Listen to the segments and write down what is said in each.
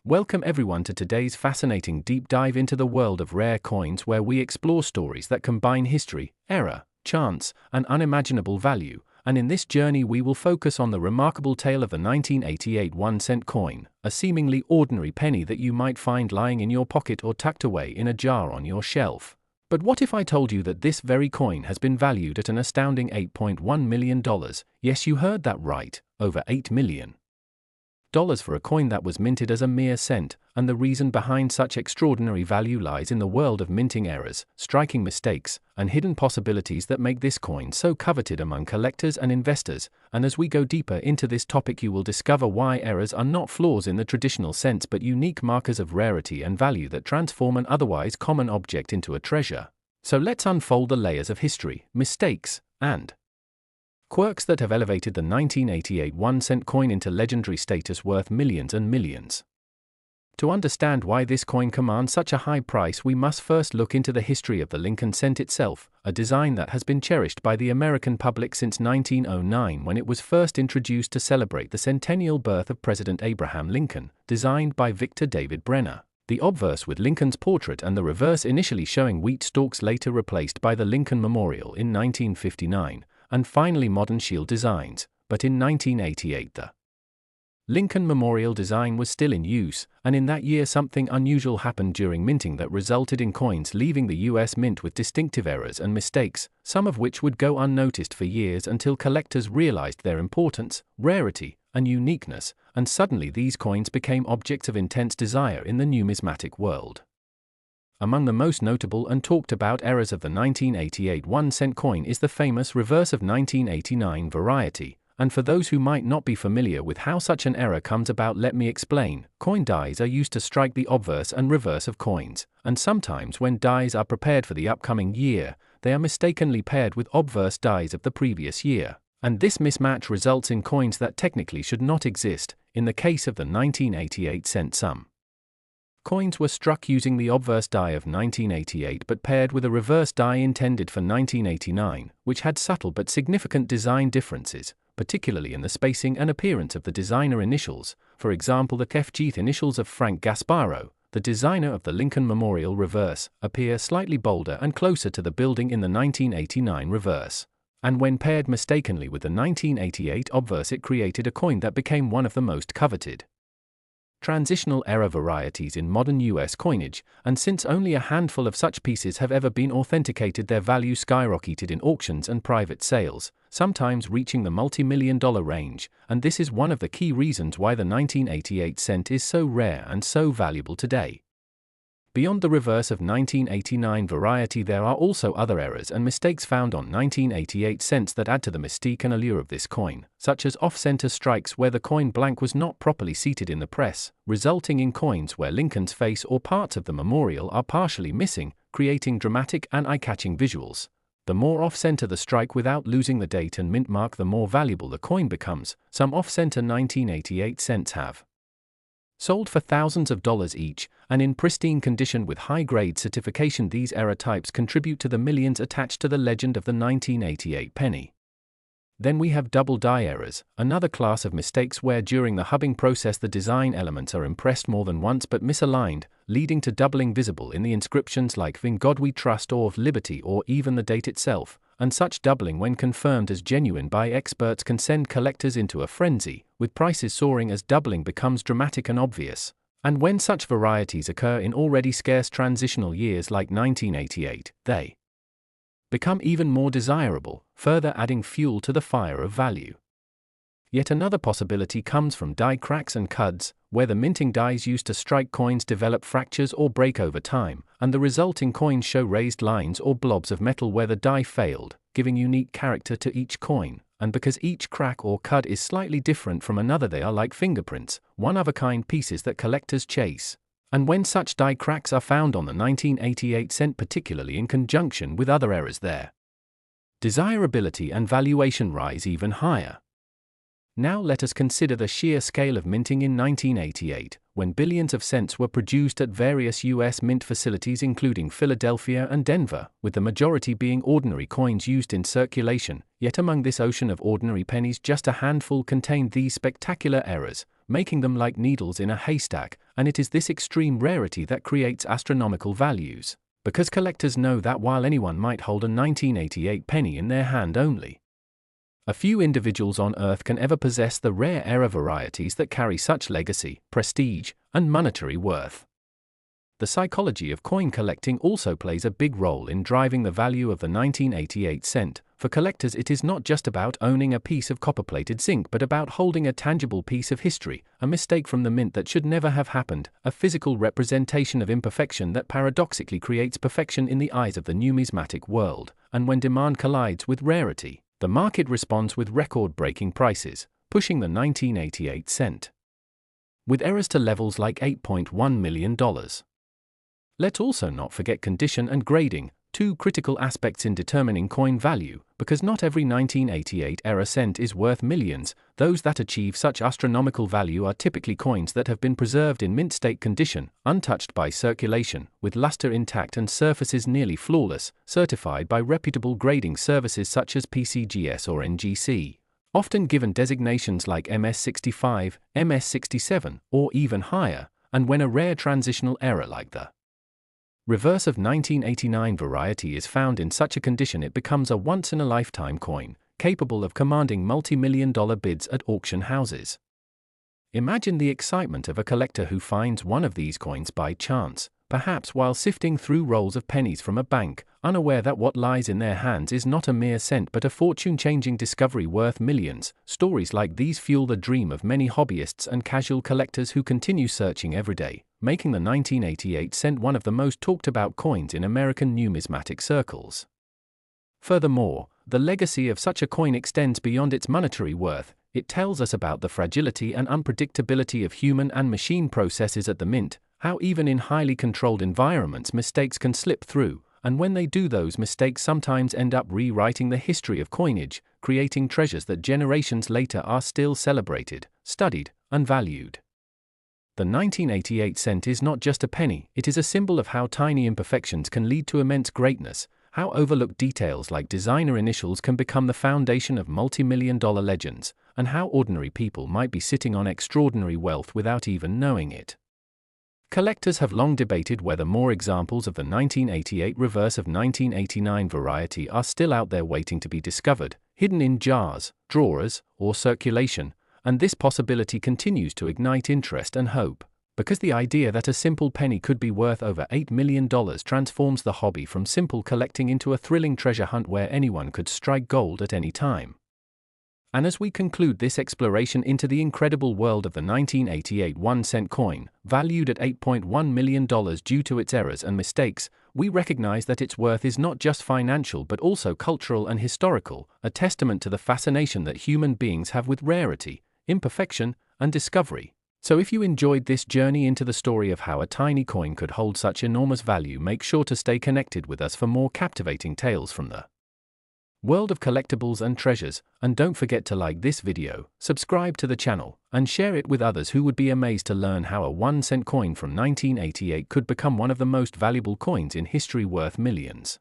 Welcome everyone to today's fascinating deep dive into the world of rare coins, where we explore stories that combine history, error, chance, and unimaginable value. And in this journey we will focus on the remarkable tale of the 1988 1-cent coin, a seemingly ordinary penny that you might find lying in your pocket or tucked away in a jar on your shelf. But what if I told you that this very coin has been valued at an astounding $8.1 million? Yes, you heard that right, over $8 million for a coin that was minted as a mere cent. And the reason behind such extraordinary value lies in the world of minting errors, striking mistakes, and hidden possibilities that make this coin so coveted among collectors and investors. And as we go deeper into this topic, you will discover why errors are not flaws in the traditional sense but unique markers of rarity and value that transform an otherwise common object into a treasure. So let's unfold the layers of history, mistakes, and quirks that have elevated the 1988 1-cent coin into legendary status worth millions and millions. To understand why this coin commands such a high price, we must first look into the history of the Lincoln cent itself, a design that has been cherished by the American public since 1909, when it was first introduced to celebrate the centennial birth of President Abraham Lincoln, designed by Victor David Brenner. The obverse with Lincoln's portrait and the reverse initially showing wheat stalks, later replaced by the Lincoln Memorial in 1959. And finally modern shield designs, but in 1988 the Lincoln Memorial design was still in use, and in that year something unusual happened during minting that resulted in coins leaving the US Mint with distinctive errors and mistakes, some of which would go unnoticed for years until collectors realized their importance, rarity, and uniqueness, and suddenly these coins became objects of intense desire in the numismatic world. Among the most notable and talked about errors of the 1988 1-cent coin is the famous reverse of 1989 variety, and for those who might not be familiar with how such an error comes about, let me explain. Coin dies are used to strike the obverse and reverse of coins, and sometimes when dies are prepared for the upcoming year, they are mistakenly paired with obverse dies of the previous year, and this mismatch results in coins that technically should not exist. In the case of the 1988 cent sum, coins were struck using the obverse die of 1988 but paired with a reverse die intended for 1989, which had subtle but significant design differences, particularly in the spacing and appearance of the designer initials. For example, the FG initials of Frank Gasparo, the designer of the Lincoln Memorial reverse, appear slightly bolder and closer to the building in the 1989 reverse. And when paired mistakenly with the 1988 obverse, it created a coin that became one of the most coveted transitional error varieties in modern US coinage, and since only a handful of such pieces have ever been authenticated, their value skyrocketed in auctions and private sales, sometimes reaching the multi-million-dollar range, and this is one of the key reasons why the 1988 cent is so rare and so valuable today. Beyond the reverse of 1989 variety, there are also other errors and mistakes found on 1988 cents that add to the mystique and allure of this coin, such as off-center strikes where the coin blank was not properly seated in the press, resulting in coins where Lincoln's face or parts of the memorial are partially missing, creating dramatic and eye-catching visuals. The more off-center the strike without losing the date and mint mark, the more valuable the coin becomes. Some off-center 1988 cents have sold for thousands of dollars each, and in pristine condition with high-grade certification. These error types contribute to the millions attached to the legend of the 1988 penny. Then we have double die errors, another class of mistakes where during the hubbing process the design elements are impressed more than once but misaligned, leading to doubling visible in the inscriptions like "In God We Trust" or "of Liberty," or even the date itself. And such doubling, when confirmed as genuine by experts, can send collectors into a frenzy, with prices soaring as doubling becomes dramatic and obvious. And when such varieties occur in already scarce transitional years like 1988, they become even more desirable, further adding fuel to the fire of value. Yet another possibility comes from die cracks and cuds, where the minting dies used to strike coins develop fractures or break over time, and the resulting coins show raised lines or blobs of metal where the die failed, giving unique character to each coin. And because each crack or cud is slightly different from another, they are like fingerprints, one-of-a-kind pieces that collectors chase. And when such die cracks are found on the 1988 cent, particularly in conjunction with other errors, their desirability and valuation rise even higher. Now let us consider the sheer scale of minting in 1988, when billions of cents were produced at various US mint facilities including Philadelphia and Denver, with the majority being ordinary coins used in circulation. Yet among this ocean of ordinary pennies, just a handful contained these spectacular errors, making them like needles in a haystack, and it is this extreme rarity that creates astronomical values. Because collectors know that while anyone might hold a 1988 penny in their hand only, a few individuals on Earth can ever possess the rare era varieties that carry such legacy, prestige, and monetary worth. The psychology of coin collecting also plays a big role in driving the value of the 1988 cent. For collectors, it is not just about owning a piece of copper-plated zinc but about holding a tangible piece of history, a mistake from the mint that should never have happened, a physical representation of imperfection that paradoxically creates perfection in the eyes of the numismatic world. And when demand collides with rarity, the market responds with record-breaking prices, pushing the 1988 cent with errors to levels like $8.1 million. Let's also not forget condition and grading, two critical aspects in determining coin value, because not every 1988 era cent is worth millions. Those that achieve such astronomical value are typically coins that have been preserved in mint state condition, untouched by circulation, with luster intact and surfaces nearly flawless, certified by reputable grading services such as PCGS or NGC, often given designations like MS65, MS67, or even higher. And when a rare transitional error like the reverse of 1989 variety is found in such a condition, it becomes a once-in-a-lifetime coin, capable of commanding multi-million-dollar bids at auction houses. Imagine the excitement of a collector who finds one of these coins by chance, perhaps while sifting through rolls of pennies from a bank, unaware that what lies in their hands is not a mere cent but a fortune-changing discovery worth millions. Stories like these fuel the dream of many hobbyists and casual collectors who continue searching every day, making the 1988 cent one of the most talked-about coins in American numismatic circles. Furthermore, the legacy of such a coin extends beyond its monetary worth. It tells us about the fragility and unpredictability of human and machine processes at the mint, how even in highly controlled environments mistakes can slip through, and when they do, those mistakes sometimes end up rewriting the history of coinage, creating treasures that generations later are still celebrated, studied, and valued. The 1988 cent is not just a penny, it is a symbol of how tiny imperfections can lead to immense greatness, how overlooked details like designer initials can become the foundation of multi-million-dollar legends, and how ordinary people might be sitting on extraordinary wealth without even knowing it. Collectors have long debated whether more examples of the 1988 reverse of 1989 variety are still out there waiting to be discovered, hidden in jars, drawers, or circulation, and this possibility continues to ignite interest and hope, because the idea that a simple penny could be worth over $8 million transforms the hobby from simple collecting into a thrilling treasure hunt where anyone could strike gold at any time. And as we conclude this exploration into the incredible world of the 1988 1-cent coin, valued at $8.1 million due to its errors and mistakes, we recognize that its worth is not just financial but also cultural and historical, a testament to the fascination that human beings have with rarity, imperfection, and discovery. So if you enjoyed this journey into the story of how a tiny coin could hold such enormous value, make sure to stay connected with us for more captivating tales from the world of collectibles and treasures, and don't forget to like this video, subscribe to the channel, and share it with others who would be amazed to learn how a 1-cent coin from 1988 could become one of the most valuable coins in history worth millions.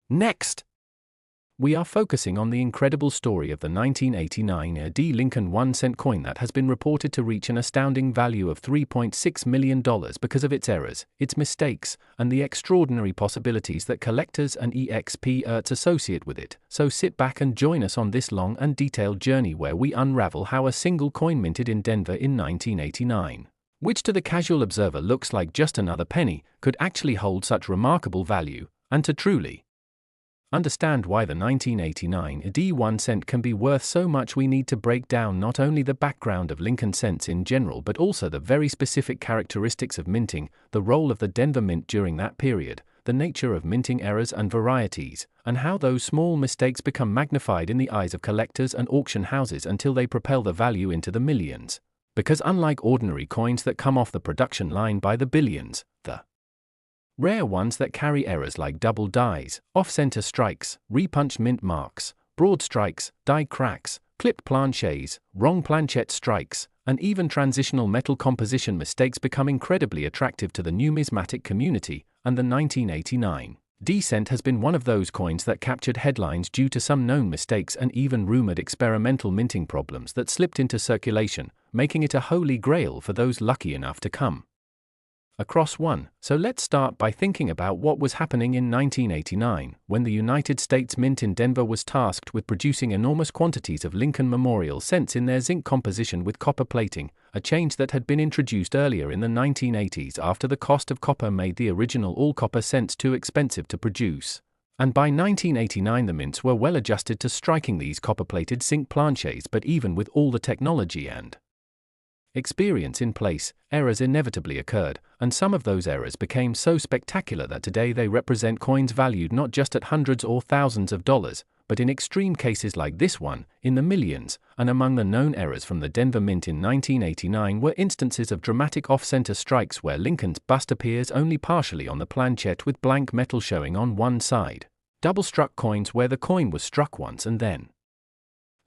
Next, we are focusing on the incredible story of the 1989 AD Lincoln 1-cent coin that has been reported to reach an astounding value of $3.6 million because of its errors, its mistakes, and the extraordinary possibilities that collectors and experts associate with it. So sit back and join us on this long and detailed journey where we unravel how a single coin minted in Denver in 1989, which to the casual observer looks like just another penny, could actually hold such remarkable value, and to truly understand why the 1989 AD 1-cent can be worth so much, we need to break down not only the background of Lincoln cents in general but also the very specific characteristics of minting, the role of the Denver Mint during that period, the nature of minting errors and varieties, and how those small mistakes become magnified in the eyes of collectors and auction houses until they propel the value into the millions. Because unlike ordinary coins that come off the production line by the billions, the rare ones that carry errors like double dies, off-center strikes, repunched mint marks, broad strikes, die cracks, clipped planchets, wrong planchette strikes, and even transitional metal composition mistakes become incredibly attractive to the numismatic community, and the 1989 D-cent has been one of those coins that captured headlines due to some known mistakes and even rumored experimental minting problems that slipped into circulation, making it a holy grail for those lucky enough to come across one. So let's start by thinking about what was happening in 1989, when the United States Mint in Denver was tasked with producing enormous quantities of Lincoln Memorial cents in their zinc composition with copper plating, a change that had been introduced earlier in the 1980s after the cost of copper made the original all-copper cents too expensive to produce. And by 1989 the mints were well adjusted to striking these copper-plated zinc planchets, but even with all the technology and experience in place, errors inevitably occurred, and some of those errors became so spectacular that today they represent coins valued not just at hundreds or thousands of dollars, but in extreme cases like this one, in the millions. And among the known errors from the Denver Mint in 1989 were instances of dramatic off-center strikes where Lincoln's bust appears only partially on the planchette with blank metal showing on one side, double-struck coins where the coin was struck once and then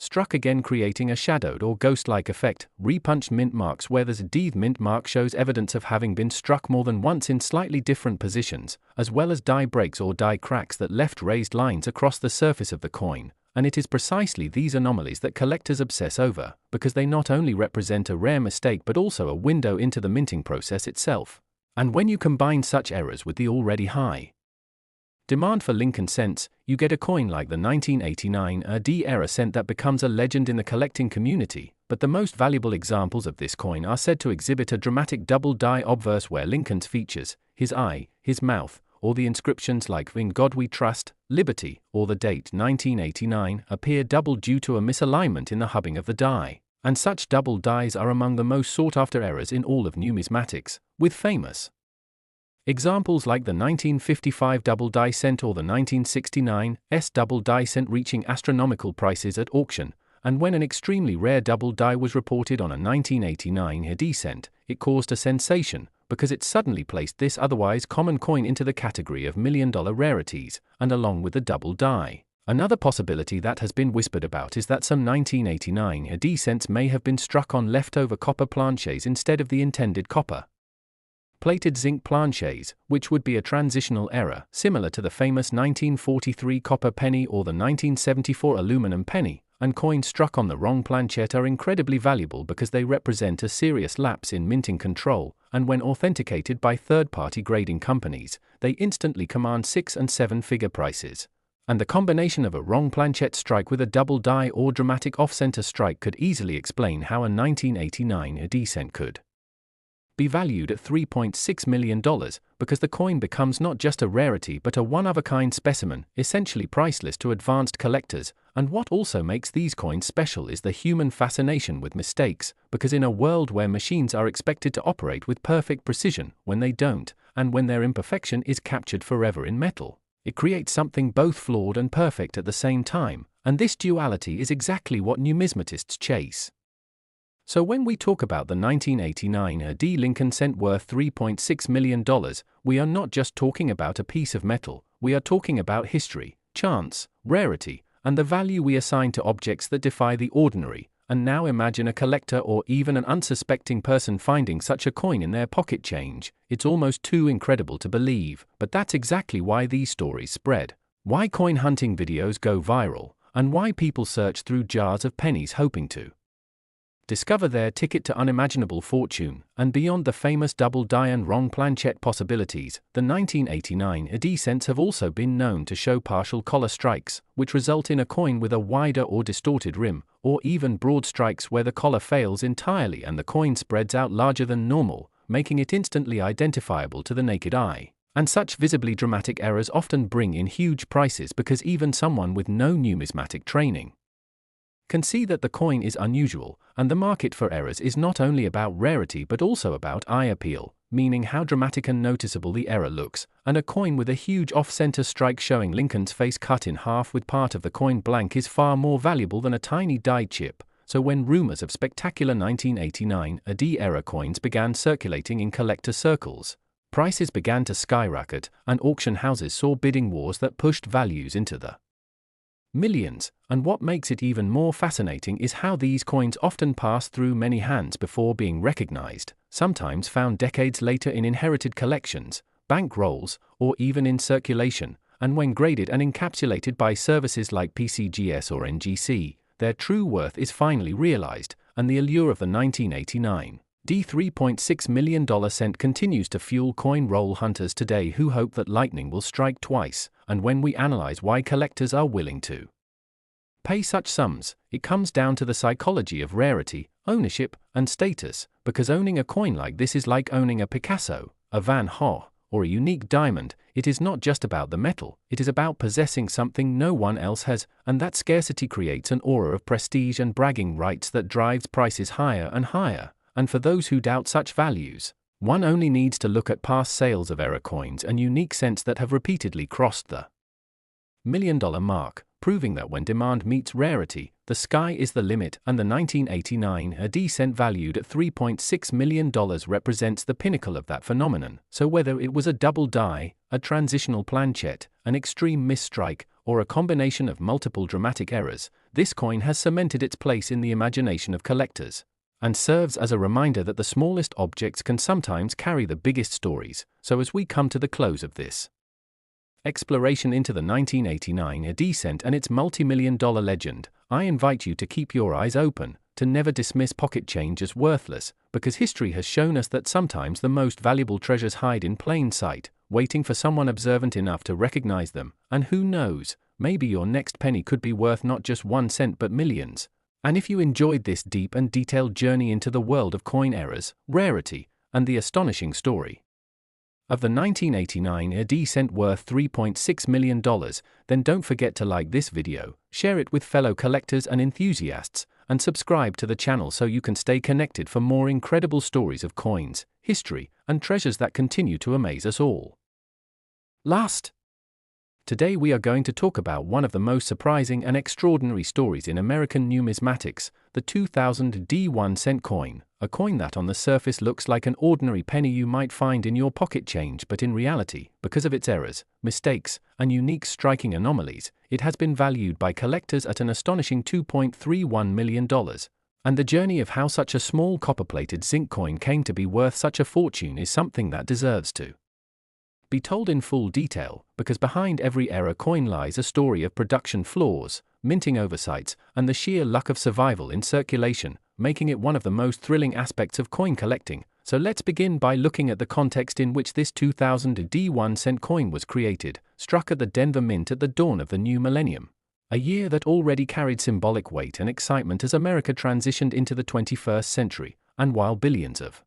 struck again, creating a shadowed or ghost-like effect, repunched mint marks where the Z mint mark shows evidence of having been struck more than once in slightly different positions, as well as die breaks or die cracks that left raised lines across the surface of the coin. And it is precisely these anomalies that collectors obsess over, because they not only represent a rare mistake but also a window into the minting process itself. And when you combine such errors with the already high demand for Lincoln cents, you get a coin like the 1989 D-era cent that becomes a legend in the collecting community. But the most valuable examples of this coin are said to exhibit a dramatic double die obverse where Lincoln's features, his eye, his mouth, or the inscriptions like "In God We Trust," "Liberty," or the date 1989 appear double due to a misalignment in the hubbing of the die. And such double dies are among the most sought-after errors in all of numismatics, with famous examples like the 1955 double die cent or the 1969 double die cent reaching astronomical prices at auction. And when an extremely rare double die was reported on a 1989 D cent, it caused a sensation, because it suddenly placed this otherwise common coin into the category of million-dollar rarities, and along with the double die. Another possibility that has been whispered about is that some 1989 D cents may have been struck on leftover copper planchets instead of the intended copper plated zinc planchets, which would be a transitional error, similar to the famous 1943 copper penny or the 1974 aluminum penny. And coins struck on the wrong planchette are incredibly valuable because they represent a serious lapse in minting control, and when authenticated by third-party grading companies, they instantly command 6- and 7-figure prices. And the combination of a wrong planchette strike with a double die or dramatic off-center strike could easily explain how a 1989 D cent could be valued at $3.6 million, because the coin becomes not just a rarity but a one-of-a-kind specimen, essentially priceless to advanced collectors. And what also makes these coins special is the human fascination with mistakes, because in a world where machines are expected to operate with perfect precision, when they don't, and when their imperfection is captured forever in metal, it creates something both flawed and perfect at the same time, and this duality is exactly what numismatists chase. So when we talk about the 1989 D Lincoln cent worth $3.6 million, we are not just talking about a piece of metal, we are talking about history, chance, rarity, and the value we assign to objects that defy the ordinary. And now imagine a collector or even an unsuspecting person finding such a coin in their pocket change. It's almost too incredible to believe, but that's exactly why these stories spread, why coin hunting videos go viral, and why people search through jars of pennies hoping to discover their ticket to unimaginable fortune. And beyond the famous double die and wrong planchette possibilities, the 1989 D cents have also been known to show partial collar strikes, which result in a coin with a wider or distorted rim, or even broad strikes where the collar fails entirely and the coin spreads out larger than normal, making it instantly identifiable to the naked eye. And such visibly dramatic errors often bring in huge prices because even someone with no numismatic training can see that the coin is unusual. And the market for errors is not only about rarity but also about eye appeal, meaning how dramatic and noticeable the error looks. And a coin with a huge off-center strike showing Lincoln's face cut in half with part of the coin blank is far more valuable than a tiny die chip. So when rumors of spectacular 1989 D-era coins began circulating in collector circles, prices began to skyrocket, and auction houses saw bidding wars that pushed values into the millions. And what makes it even more fascinating is how these coins often pass through many hands before being recognized, sometimes found decades later in inherited collections. bank rolls, or even in circulation, and when graded and encapsulated by services like PCGS or NGC, their true worth is finally realized, and the allure of the 1989 $3.6 million cent continues to fuel coin roll hunters today who hope that lightning will strike twice. And when we analyze why collectors are willing to pay such sums, it comes down to the psychology of rarity, ownership, and status, because owning a coin like this is like owning a Picasso, a Van Gogh, or a unique diamond. It is not just about the metal, it is about possessing something no one else has, and that scarcity creates an aura of prestige and bragging rights that drives prices higher and higher. And for those who doubt such values, one only needs to look at past sales of error coins and unique cents that have repeatedly crossed the $1 million mark, proving that when demand meets rarity, the sky is the limit, and the 1989 AD cent valued at $3.6 million represents the pinnacle of that phenomenon. So whether it was a double die, a transitional planchette, an extreme misstrike, or a combination of multiple dramatic errors, this coin has cemented its place in the imagination of collectors, and serves as a reminder that the smallest objects can sometimes carry the biggest stories. So as we come to the close of this exploration into the 1989 AD cent and its multi-million-dollar legend, I invite you to keep your eyes open, to never dismiss pocket change as worthless, because history has shown us that sometimes the most valuable treasures hide in plain sight, waiting for someone observant enough to recognize them, and who knows, maybe your next penny could be worth not just 1 cent but millions. And if you enjoyed this deep and detailed journey into the world of coin errors, rarity, and the astonishing story of the 1989 AD cent worth $3.6 million, then don't forget to like this video, share it with fellow collectors and enthusiasts, and subscribe to the channel so you can stay connected for more incredible stories of coins, history, and treasures that continue to amaze us all. Today we are going to talk about one of the most surprising and extraordinary stories in American numismatics, the 2000 D1 cent coin, a coin that on the surface looks like an ordinary penny you might find in your pocket change, but in reality, because of its errors, mistakes, and unique striking anomalies, it has been valued by collectors at an astonishing $2.31 million. And the journey of how such a small copper-plated zinc coin came to be worth such a fortune is something that deserves to be told in full detail, because behind every error coin lies a story of production flaws, minting oversights, and the sheer luck of survival in circulation, making it one of the most thrilling aspects of coin collecting. So let's begin by looking at the context in which this 2000 D1 cent coin was created, struck at the Denver Mint at the dawn of the new millennium. A year that already carried symbolic weight and excitement as America transitioned into the 21st century, and while billions of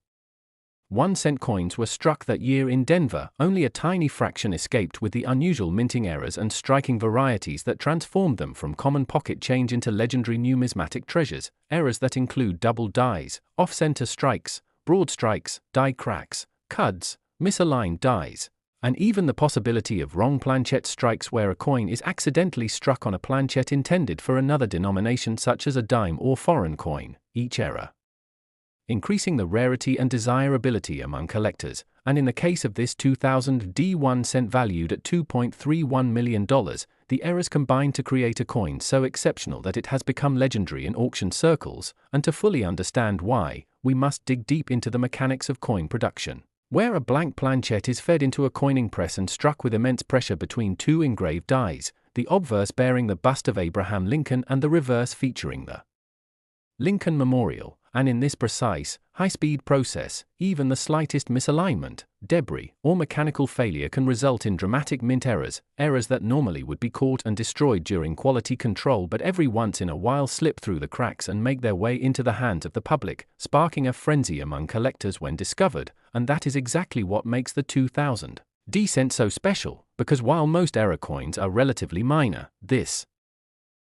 1 cent coins were struck that year in Denver, only a tiny fraction escaped with the unusual minting errors and striking varieties that transformed them from common pocket change into legendary numismatic treasures, errors that include double dies, off-center strikes, broad strikes, die cracks, cuds, misaligned dies, and even the possibility of wrong planchette strikes where a coin is accidentally struck on a planchette intended for another denomination such as a dime or foreign coin, each error increasing the rarity and desirability among collectors, and in the case of this 2000 D1 cent valued at $2.31 million, the errors combined to create a coin so exceptional that it has become legendary in auction circles. And to fully understand why, we must dig deep into the mechanics of coin production, where a blank planchette is fed into a coining press and struck with immense pressure between two engraved dies, the obverse bearing the bust of Abraham Lincoln and the reverse featuring the Lincoln Memorial. And in this precise, high-speed process, even the slightest misalignment, debris, or mechanical failure can result in dramatic mint errors, errors that normally would be caught and destroyed during quality control but every once in a while slip through the cracks and make their way into the hands of the public, sparking a frenzy among collectors when discovered. And that is exactly what makes the 2000 D cent so special, because while most error coins are relatively minor, this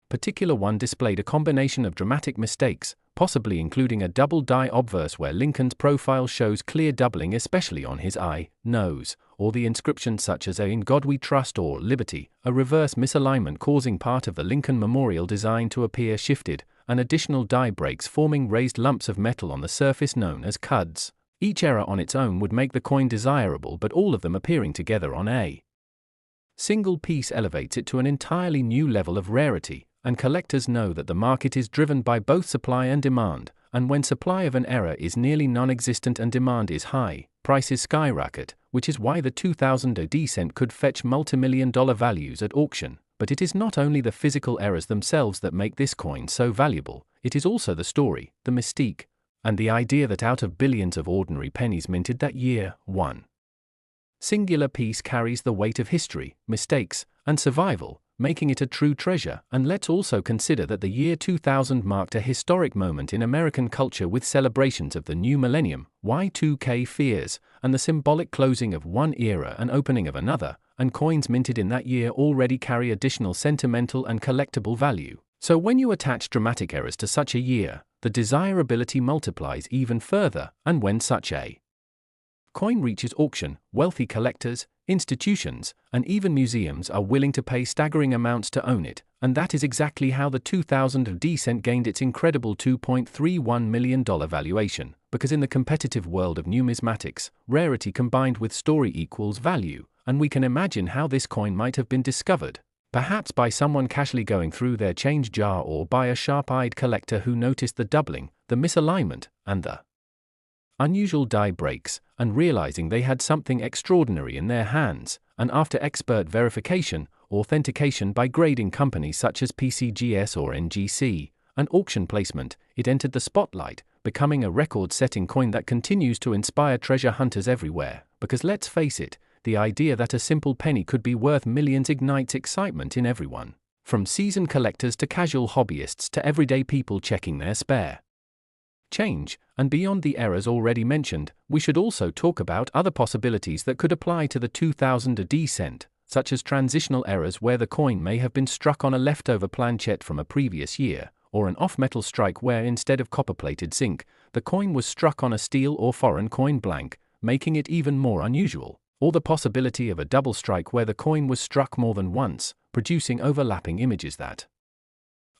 particular one displayed a combination of dramatic mistakes, possibly including a double die obverse where Lincoln's profile shows clear doubling especially on his eye, nose, or the inscription such as "In God We Trust" or "Liberty," a reverse misalignment causing part of the Lincoln Memorial design to appear shifted, and additional die breaks forming raised lumps of metal on the surface known as cuds. Each error on its own would make the coin desirable, but all of them appearing together on a single piece elevates it to an entirely new level of rarity. And collectors know that the market is driven by both supply and demand, and when supply of an error is nearly non-existent and demand is high, prices skyrocket, which is why the 2000 AD cent could fetch multi-million-dollar values at auction. But it is not only the physical errors themselves that make this coin so valuable, it is also the story, the mystique, and the idea that out of billions of ordinary pennies minted that year, one singular piece carries the weight of history, mistakes, and survival, making it a true treasure. And let's also consider that the year 2000 marked a historic moment in American culture with celebrations of the new millennium, Y2K fears, and the symbolic closing of one era and opening of another, and coins minted in that year already carry additional sentimental and collectible value. So when you attach dramatic errors to such a year, the desirability multiplies even further, and when such a coin reaches auction, wealthy collectors, institutions, and even museums are willing to pay staggering amounts to own it, and that is exactly how the 2000 AD cent gained its incredible $2.31 million valuation, because in the competitive world of numismatics, rarity combined with story equals value, and we can imagine how this coin might have been discovered, perhaps by someone casually going through their change jar or by a sharp-eyed collector who noticed the doubling, the misalignment, and the unusual die breaks, and realizing they had something extraordinary in their hands, and after expert verification, authentication by grading companies such as PCGS or NGC, and auction placement, it entered the spotlight, becoming a record-setting coin that continues to inspire treasure hunters everywhere, because let's face it, the idea that a simple penny could be worth millions ignites excitement in everyone, from seasoned collectors to casual hobbyists to everyday people checking their spare change. And beyond the errors already mentioned, we should also talk about other possibilities that could apply to the 2000 AD cent, such as transitional errors where the coin may have been struck on a leftover planchette from a previous year, or an off-metal strike where instead of copper-plated zinc, the coin was struck on a steel or foreign coin blank, making it even more unusual, or the possibility of a double strike where the coin was struck more than once, producing overlapping images that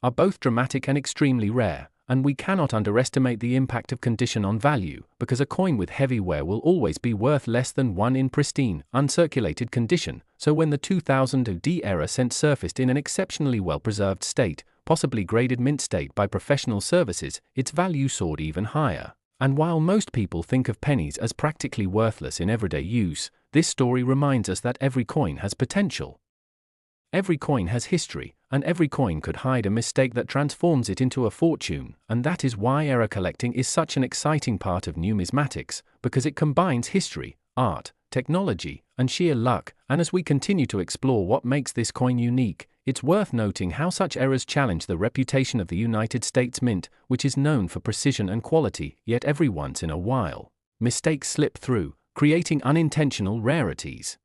are both dramatic and extremely rare. And we cannot underestimate the impact of condition on value, because a coin with heavy wear will always be worth less than one in pristine, uncirculated condition. So when the 2000 AD era cent surfaced in an exceptionally well-preserved state, possibly graded mint state by professional services, its value soared even higher. And while most people think of pennies as practically worthless in everyday use, this story reminds us that every coin has potential. Every coin has history, and every coin could hide a mistake that transforms it into a fortune, and that is why error collecting is such an exciting part of numismatics, because it combines history, art, technology, and sheer luck. And as we continue to explore what makes this coin unique, it's worth noting how such errors challenge the reputation of the United States Mint, which is known for precision and quality, yet every once in a while, mistakes slip through, creating unintentional rarities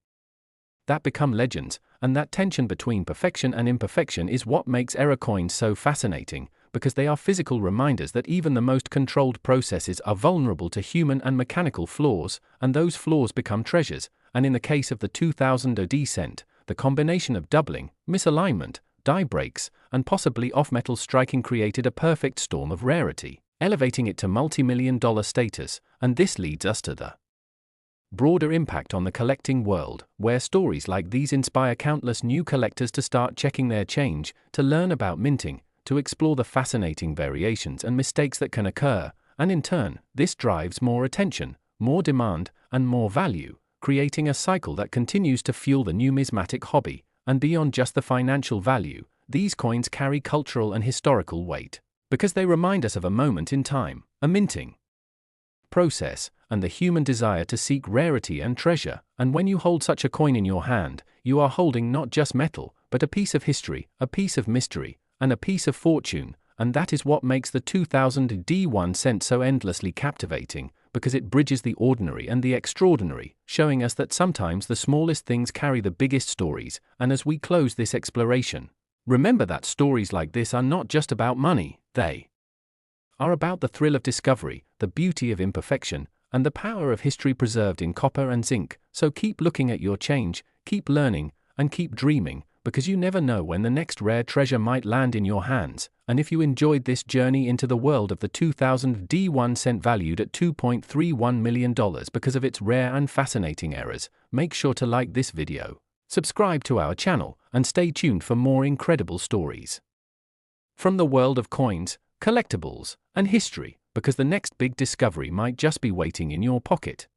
that become legends. And that tension between perfection and imperfection is what makes error coins so fascinating, because they are physical reminders that even the most controlled processes are vulnerable to human and mechanical flaws, and those flaws become treasures. And in the case of the 2000 AD cent, the combination of doubling, misalignment, die breaks, and possibly off-metal striking created a perfect storm of rarity, elevating it to multi-million-dollar status. And this leads us to the broader impact on the collecting world, where stories like these inspire countless new collectors to start checking their change, to learn about minting, to explore the fascinating variations and mistakes that can occur, and in turn, this drives more attention, more demand, and more value, creating a cycle that continues to fuel the numismatic hobby. And beyond just the financial value, these coins carry cultural and historical weight, because they remind us of a moment in time, a minting process, and the human desire to seek rarity and treasure. And when you hold such a coin in your hand, you are holding not just metal, but a piece of history, a piece of mystery, and a piece of fortune. And that is what makes the 2000 AD 1 cent so endlessly captivating, because it bridges the ordinary and the extraordinary, showing us that sometimes the smallest things carry the biggest stories. And as we close this exploration, remember that stories like this are not just about money, they are about the thrill of discovery, the beauty of imperfection, and the power of history preserved in copper and zinc. So keep looking at your change, keep learning, and keep dreaming, because you never know when the next rare treasure might land in your hands. And if you enjoyed this journey into the world of the 2000 AD 1 cent valued at $2.31 million because of its rare and fascinating errors, make sure to like this video, subscribe to our channel, and stay tuned for more incredible stories from the world of coins, collectibles, and history, because the next big discovery might just be waiting in your pocket.